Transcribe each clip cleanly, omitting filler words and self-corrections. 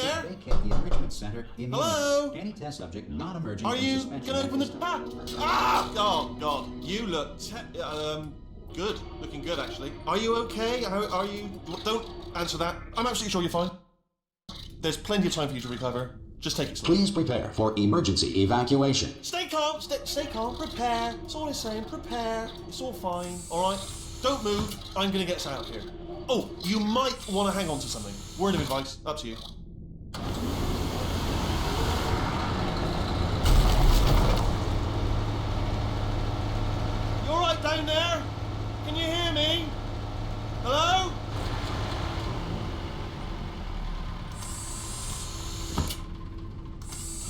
there? Vacate the enrichment center immediately. Hello? Any test subject not emerging Are from you suspension. gonna open the back? Ah! Oh God, you look good. Looking good, actually. Are you okay? Are you? Don't answer that. I'm absolutely sure you're fine. There's plenty of time for you to recover. Just take it slow. Please prepare for emergency evacuation. Stay calm. Stay calm. Prepare. That's all I'm saying. Prepare. It's all fine. All right. Don't move. I'm gonna get us out of here. Oh, you might want to hang on to something. Word of advice. Up to you. You all right down there? Can you hear me? Hello?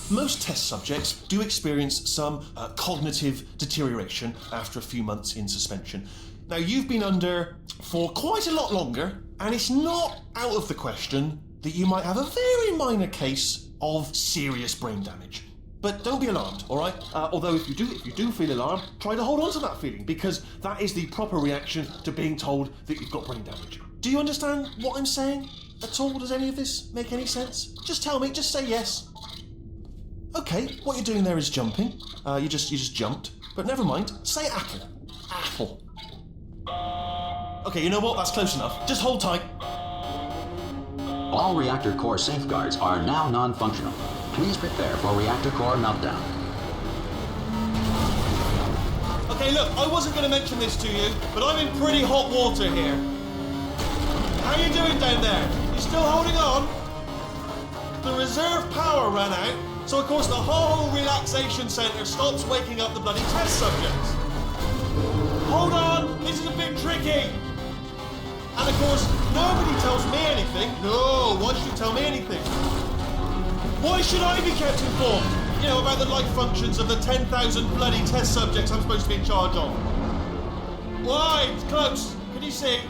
Most test subjects do experience some cognitive deterioration after a few months in suspension. Now, you've been under for quite a lot longer, and it's not out of the question that you might have a very minor case of serious brain damage. But don't be alarmed, all right? Although if you do feel alarmed, try to hold on to that feeling, because that is the proper reaction to being told that you've got brain damage. Do you understand what I'm saying at all? Does any of this make any sense? Just tell me, just say yes. Okay, what you're doing there is jumping. You just jumped. But never mind, say apple. Apple. Okay, you know what? That's close enough. Just hold tight. All reactor core safeguards are now non-functional. Please prepare for reactor core meltdown. Okay, look, I wasn't going to mention this to you, but I'm in pretty hot water here. How you doing down there? You still holding on? The reserve power ran out, so of course the whole relaxation centre stops waking up the bloody test subjects. Hold on, this is a bit tricky. And of course, nobody tells me anything. No, why should you tell me anything? Why should I be kept informed? You know, about the life functions of the 10,000 bloody test subjects I'm supposed to be in charge of. Why? It's close. Can you see?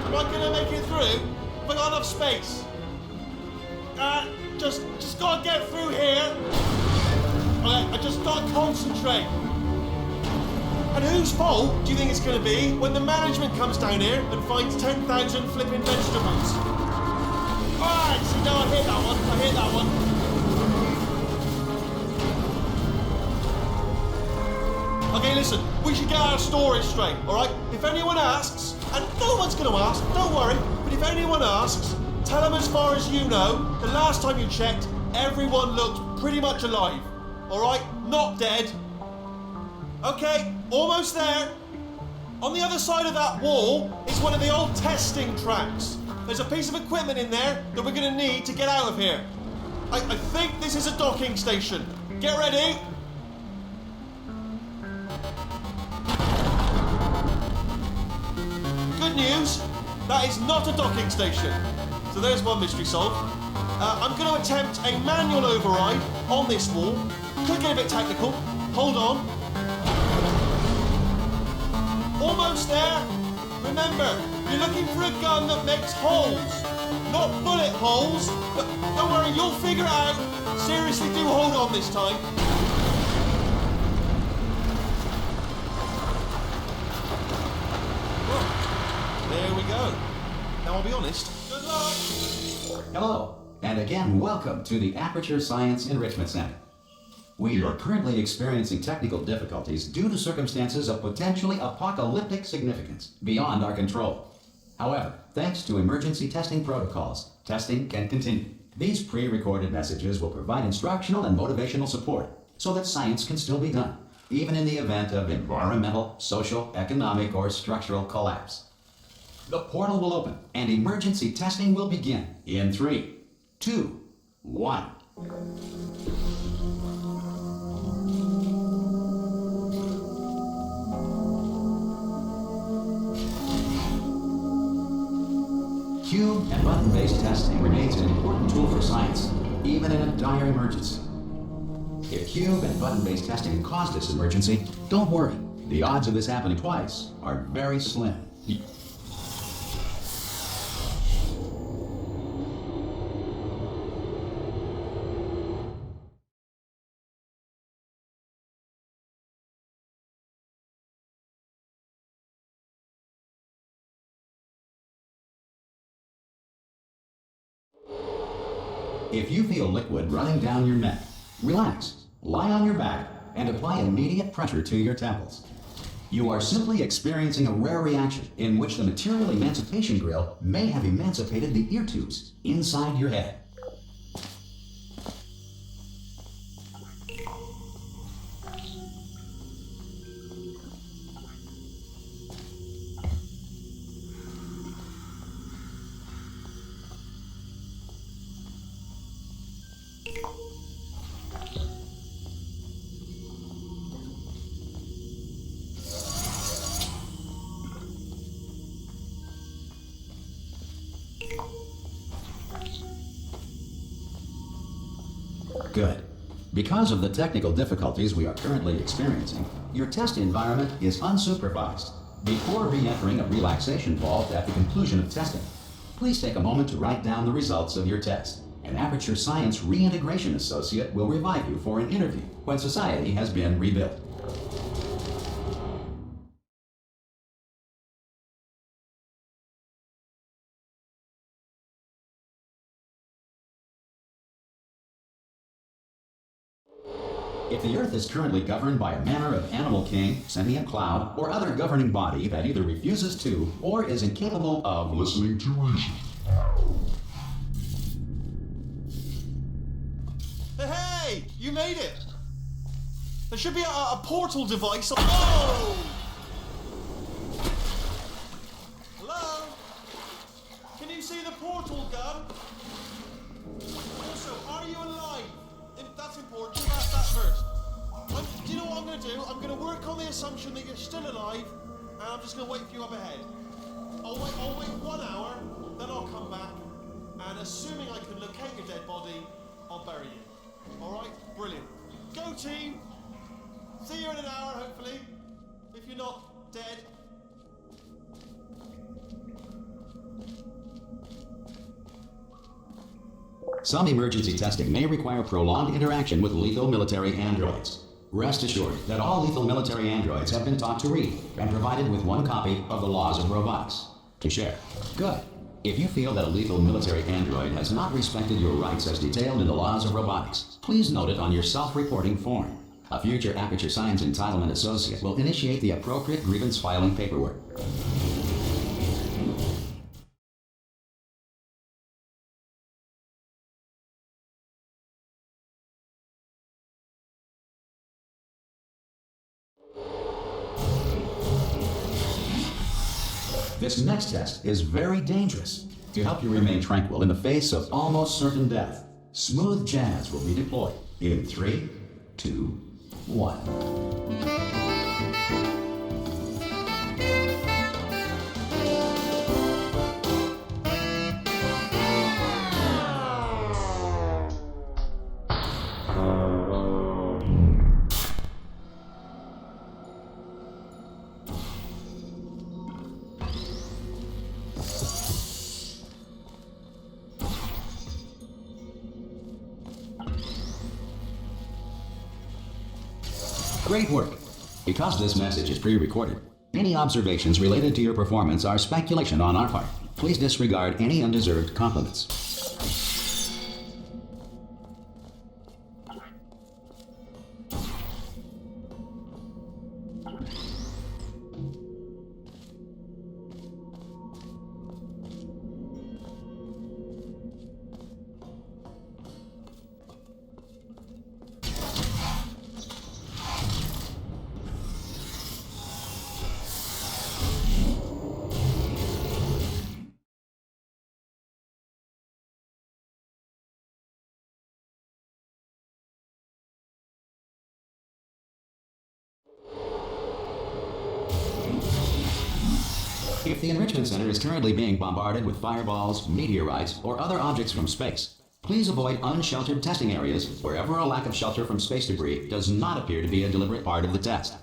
Am I gonna make it through? Have I got enough space? Just gotta get through here. Okay, I just gotta concentrate. And whose fault do you think it's going to be when the management comes down here and finds 10,000 flipping vegetables? Alright, see, now I hit that one. I hit that one. Okay, listen, we should get our story straight, alright? If anyone asks, and no one's going to ask, don't worry, but if anyone asks, tell them as far as you know, the last time you checked, everyone looked pretty much alive. Alright? Not dead. Okay, almost there. On the other side of that wall is one of the old testing tracks. There's a piece of equipment in there that we're going to need to get out of here. I think this is a docking station. Get ready. Good news, that is not a docking station. So there's one mystery solved. I'm going to attempt a manual override on this wall. Could get a bit technical. Hold on. Almost there. Remember, you're looking for a gun that makes holes, not bullet holes. But don't worry, you'll figure it out. Seriously, do hold on this time. Well, there we go. Now I'll be honest. Good luck. Hello, and again, welcome to the Aperture Science Enrichment Center. We are currently experiencing technical difficulties due to circumstances of potentially apocalyptic significance beyond our control. However, thanks to emergency testing protocols, testing can continue. These pre-recorded messages will provide instructional and motivational support so that science can still be done, even in the event of environmental, social, economic, or structural collapse. The portal will open and emergency testing will begin in 3, 2, 1. Cube and button-based testing remains an important tool for science, even in a dire emergency. If cube and button-based testing caused this emergency, don't worry. The odds of this happening twice are very slim. If you feel liquid running down your neck, relax, lie on your back, and apply immediate pressure to your temples. You are simply experiencing a rare reaction in which the material emancipation grill may have emancipated the ear tubes inside your head. Good. Because of the technical difficulties we are currently experiencing, your test environment is unsupervised. Before re-entering a relaxation vault at the conclusion of testing, please take a moment to write down the results of your test. An Aperture Science Reintegration Associate will revive you for an interview when society has been rebuilt. If the Earth is currently governed by a manner of animal king, sentient cloud, or other governing body that either refuses to or is incapable of listening to reason. Hey! You made it! There should be a portal device. Oh! Hello? Can you see the portal gun? Also, are you alive? That's important. You ask that first. Do you know what I'm going to do? I'm going to work on the assumption that you're still alive, and I'm just going to wait for you up ahead. I'll wait 1 hour, then I'll come back, and assuming I can locate your dead body, I'll bury you. Alright? Brilliant. Go team! See you in an hour, hopefully. If you're not dead. Some emergency testing may require prolonged interaction with lethal military androids. Rest assured that all lethal military androids have been taught to read and provided with 1 copy of the Laws of Robotics to share. Good. If you feel that a lethal military android has not respected your rights as detailed in the Laws of Robotics, please note it on your self-reporting form. A future Aperture Science Entitlement Associate will initiate the appropriate grievance filing paperwork. This next test is very dangerous. To help you remain tranquil in the face of almost certain death, smooth jazz will be deployed in 3, 2, 1. Great work! Because this message is pre-recorded, any observations related to your performance are speculation on our part. Please disregard any undeserved compliments. If the Enrichment Center is currently being bombarded with fireballs, meteorites, or other objects from space, please avoid unsheltered testing areas wherever a lack of shelter from space debris does not appear to be a deliberate part of the test.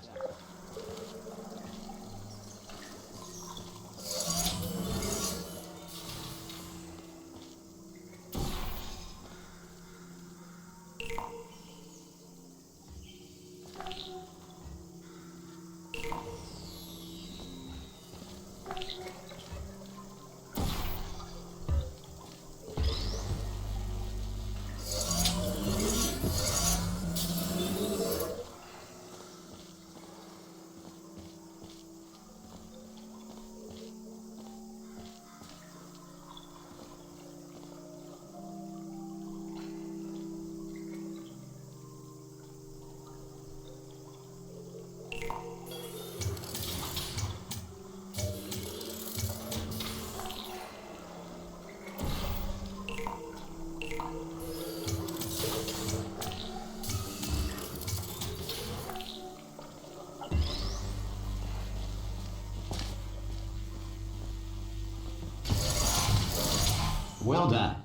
Well done.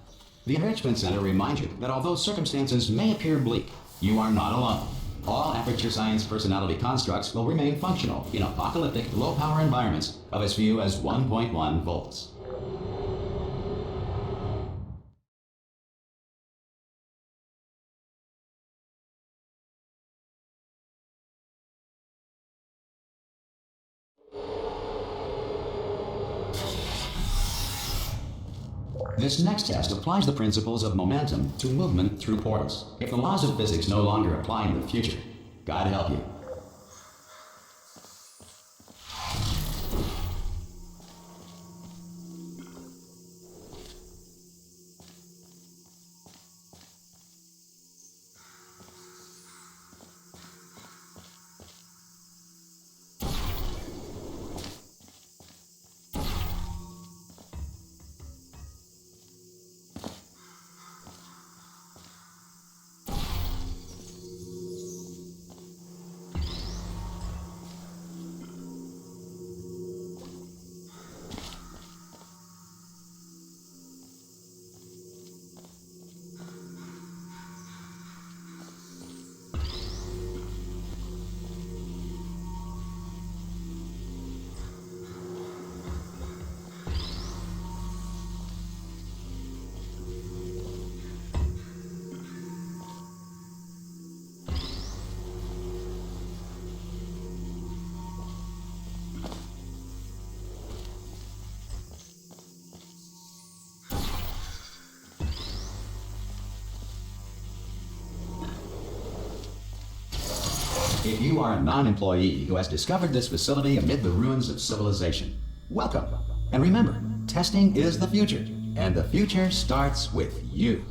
The Enrichment Center reminds you that although circumstances may appear bleak, you are not alone. All Aperture Science personality constructs will remain functional in apocalyptic, low-power environments of as few as 1.1 volts. This next test applies the principles of momentum to movement through portals. If the laws of physics no longer apply in the future, God help you. If you are a non-employee who has discovered this facility amid the ruins of civilization, welcome. And remember, testing is the future, and the future starts with you.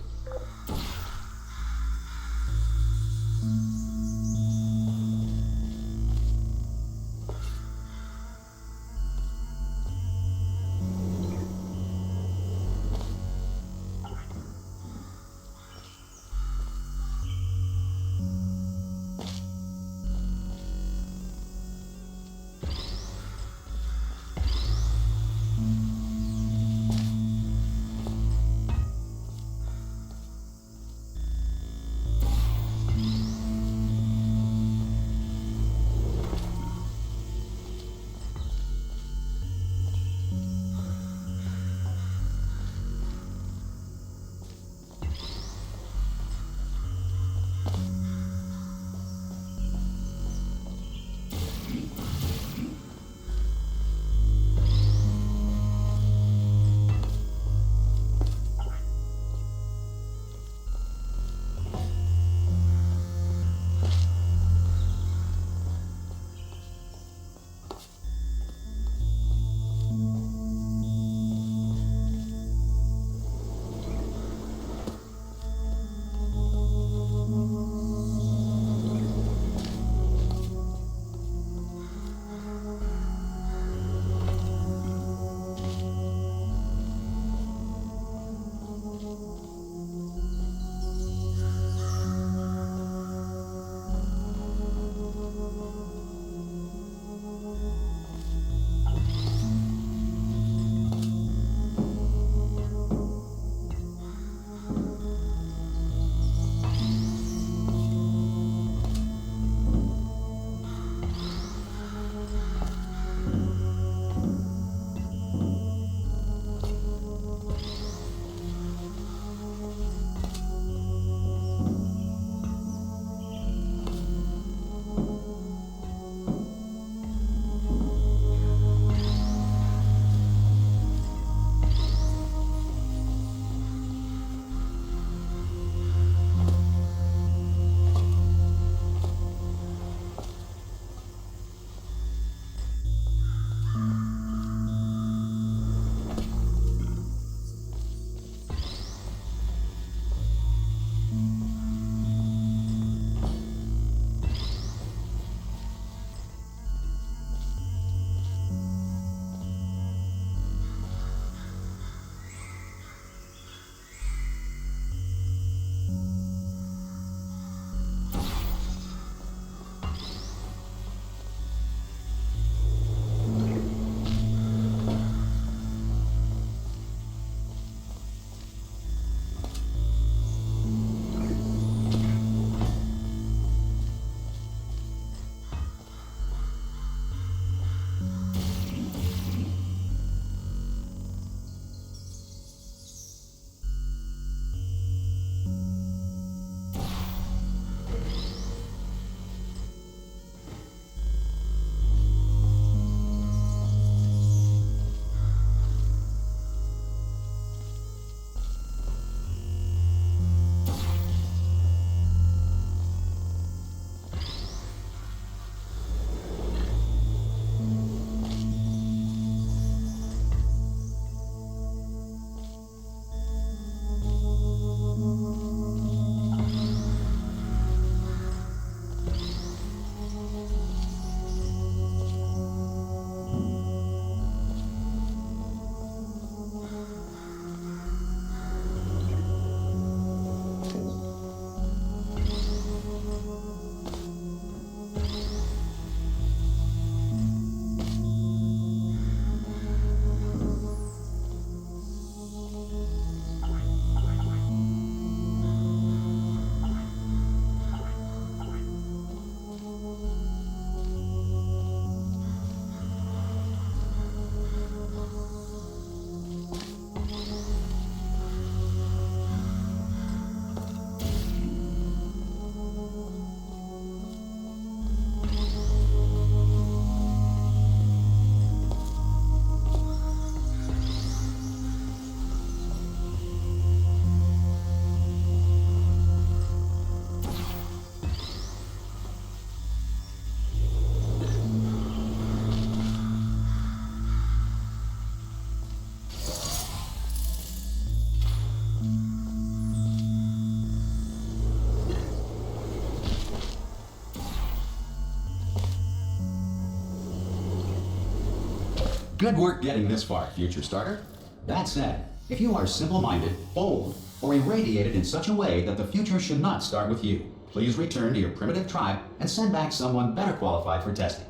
Good work getting this far, future starter. That said, if you are simple-minded, bold, or irradiated in such a way that the future should not start with you, please return to your primitive tribe and send back someone better qualified for testing.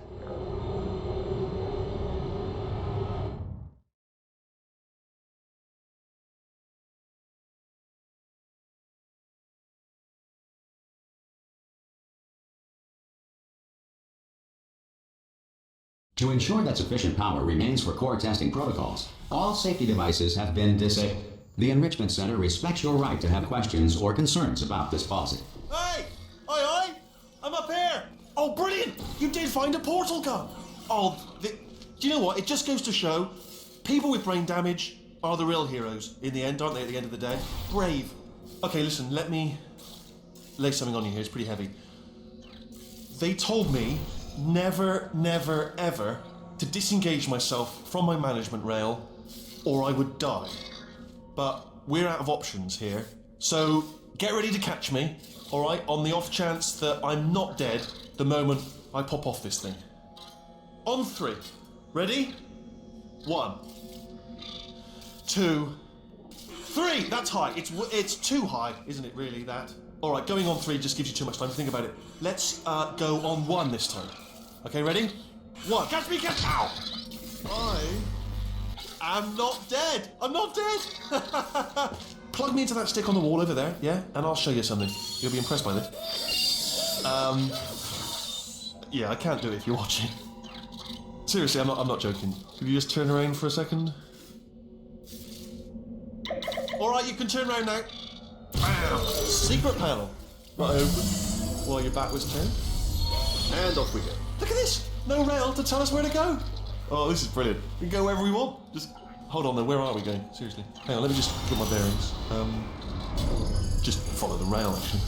To ensure that sufficient power remains for core testing protocols, all safety devices have been disabled. The Enrichment Center respects your right to have questions or concerns about this policy. Hey! Oi, oi! I'm up here! Oh, brilliant! You did find a portal gun! Oh, do you know what? It just goes to show people with brain damage are the real heroes in the end, aren't they, at the end of the day? Brave. Okay, listen, let me lay something on you here. It's pretty heavy. They told me never, never, ever to disengage myself from my management rail or I would die. But we're out of options here. So get ready to catch me, alright, on the off chance that I'm not dead the moment I pop off this thing. On 3. Ready? 1, 2, 3. That's high. It's too high, isn't it, really, that? Alright, going on 3 just gives you too much time to think about it. Let's go on 1 this time. Okay, ready? 1. Catch me, catch! Ow! I'm not dead! I'm not dead! Plug me into that stick on the wall over there, yeah? And I'll show you something. You'll be impressed by this. Yeah, I can't do it if you're watching. Seriously, I'm not joking. Could you just turn around for a second? Alright, you can turn around now. Bam! Secret panel. Right open. While your back was turned. And off we go. Look at this! No rail to tell us where to go. Oh, this is brilliant. We can go wherever we want. Just hold on though, where are we going? Seriously. Hang on, let me just get my bearings. Just follow the rail actually.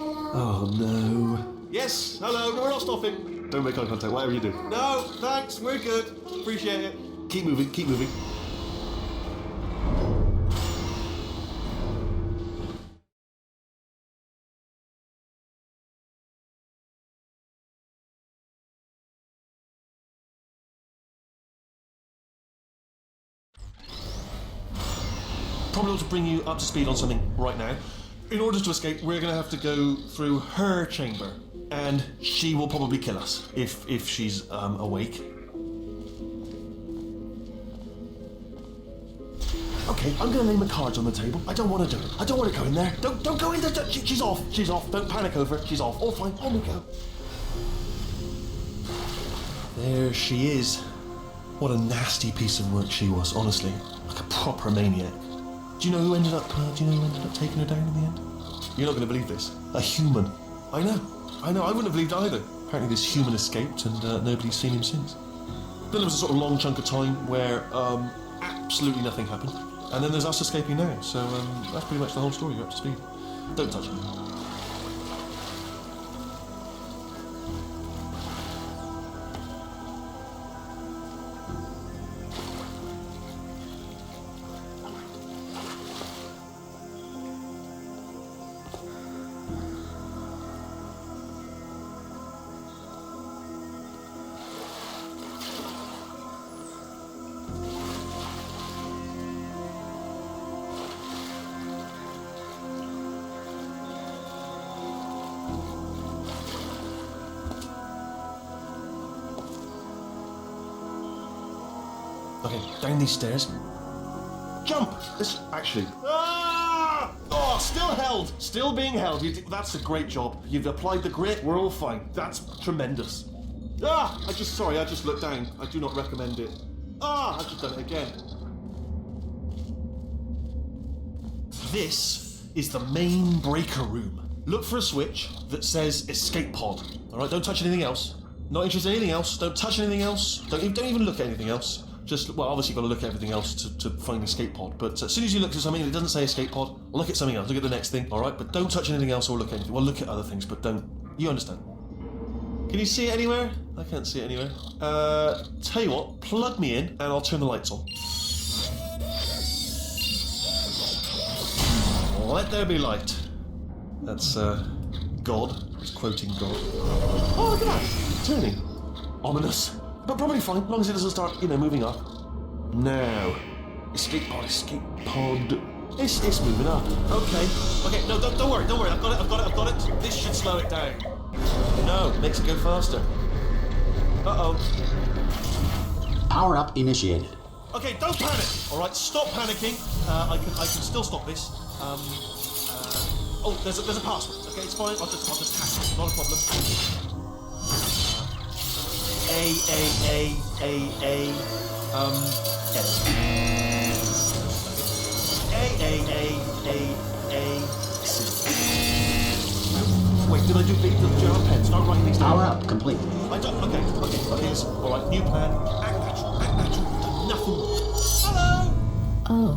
Oh no. Yes, hello, no, we're not stopping. Don't make eye contact, whatever you do. No, thanks, we're good. Appreciate it. Keep moving, keep moving. Probably ought to bring you up to speed on something right now. In order to escape, we're going to have to go through her chamber, and she will probably kill us if she's awake. Okay, I'm going to lay my cards on the table. I don't want to do it. I don't want to go in there. Don't go in there. She's off. She's off. Don't panic over it. She's off. All fine. On we go. There she is. What a nasty piece of work she was, honestly. Like a proper maniac. Do you know who ended up taking her down in the end? You're not going to believe this. A human. I know. I wouldn't have believed either. Apparently this human escaped and nobody's seen him since. Then there was a sort of long chunk of time where absolutely nothing happened. And then there's us escaping now. So that's pretty much the whole story. You're up to speed. Don't touch it. Okay, down these stairs. Jump! This, actually. Ah! Oh, still held! Still being held. That's a great job. You've applied the grit, we're all fine. That's tremendous. Ah! I just looked down. I do not recommend it. Ah! I've just done it again. This is the main breaker room. Look for a switch that says escape pod. Alright, don't touch anything else. Not interested in anything else. Don't touch anything else. Don't even look at anything else. Just, well, obviously you've got to look at everything else to find the escape pod, but as soon as you look at something and it doesn't say escape pod, look at something else, look at the next thing, alright? But don't touch anything else or look at anything. Well, look at other things, but don't. You understand. Can you see it anywhere? I can't see it anywhere. Tell you what, plug me in and I'll turn the lights on. Let there be light. That's, God. He's quoting God. Oh, look at that! Turning. Ominous. But probably fine, as long as it doesn't start, moving up. Now. Escape pod. It's moving up. Okay, no, don't worry. I've got it. This should slow it down. No, makes it go faster. Uh-oh. Power up initiated. Okay, don't panic. All right, stop panicking. I can still stop this. Oh, there's a password. Okay, it's fine. I'll just hack it. Not a problem. Wait, did I do big German pen? Start writing these down. Power up complete. I don't. Okay. Listen. All right, new plan. Act natural. Nothing. Hello. Oh,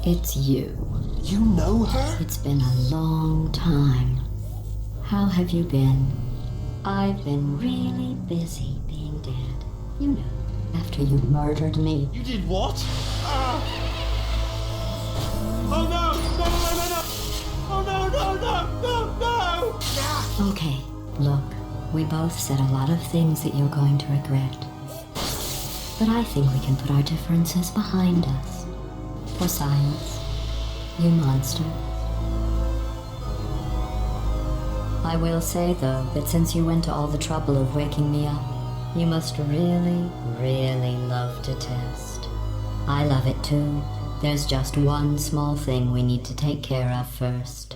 it's you. You know her? It's been a long time. How have you been? I've been really busy being dead. You know, after you murdered me. You did what? Ah! Oh no! Oh no! Okay, look, we both said a lot of things that you're going to regret. But I think we can put our differences behind us. For science, you monster. I will say, though, that since you went to all the trouble of waking me up, you must really, really love to test. I love it too. There's just one small thing we need to take care of first.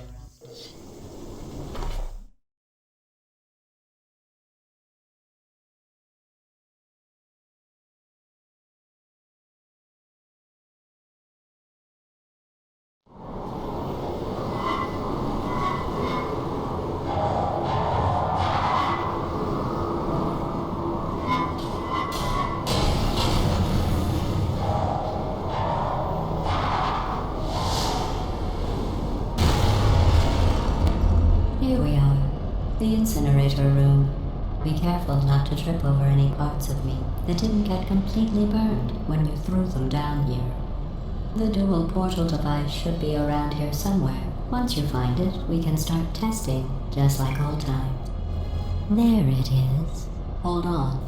Here we are, the incinerator room. Be careful not to trip over any parts of me that didn't get completely burned when you threw them down here. The dual portal device should be around here somewhere. Once you find it, we can start testing, just like old times. There it is. Hold on.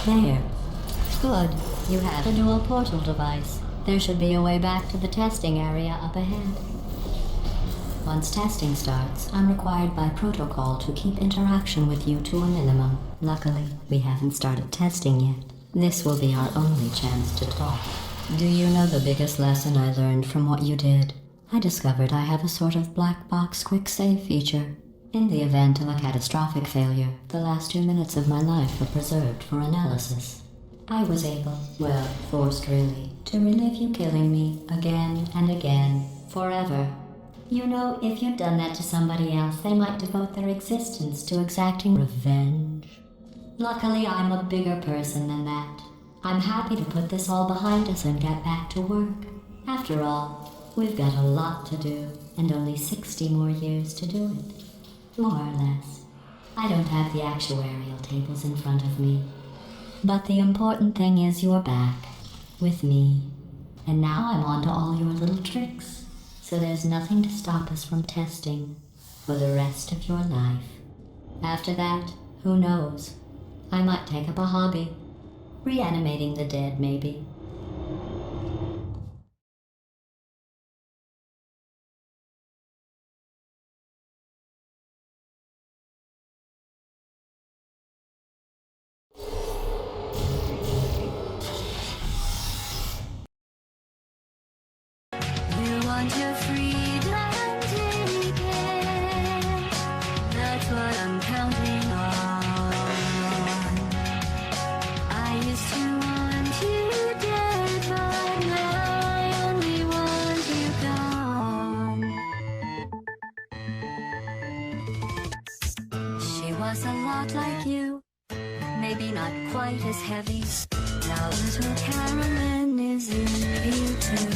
There. Good. You have a dual portal device. There should be a way back to the testing area up ahead. Once testing starts, I'm required by protocol to keep interaction with you to a minimum. Luckily, we haven't started testing yet. This will be our only chance to talk. Do you know the biggest lesson I learned from what you did? I discovered I have a sort of black box quick save feature. In the event of a catastrophic failure, the last 2 minutes of my life are preserved for analysis. I was able, well, forced really, to relive you killing me again and again, forever. You know, if you'd done that to somebody else, they might devote their existence to exacting revenge. Luckily, I'm a bigger person than that. I'm happy to put this all behind us and get back to work. After all, we've got a lot to do, and only 60 more years to do it. More or less. I don't have the actuarial tables in front of me. But the important thing is you're back, with me. And now I'm on to all your little tricks. So there's nothing to stop us from testing for the rest of your life. After that, who knows? I might take up a hobby. Reanimating the dead, maybe. Want your freedom taken. That's what I'm counting on. I used to want you dead, but now I only want you gone. She was a lot like you, maybe not quite as heavy. Now little Carolyn is in view too.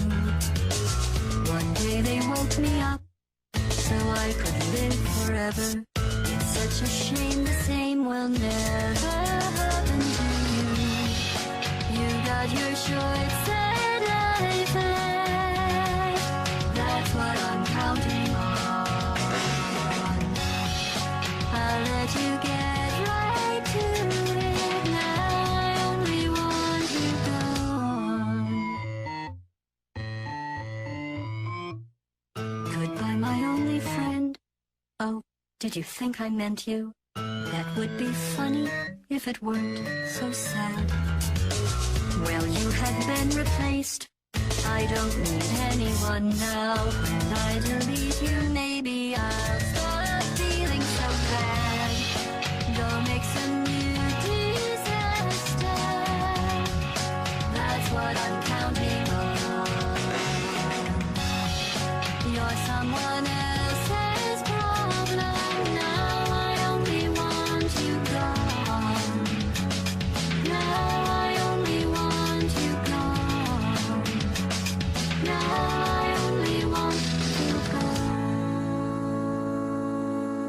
One day they woke me up, so I could live forever. It's such a shame the same will never happen to you. You got your short set life, that's what I Oh, did you think I meant you? That would be funny if it weren't so sad. Well, you have been replaced. I don't need anyone now. When I delete you, maybe I'll start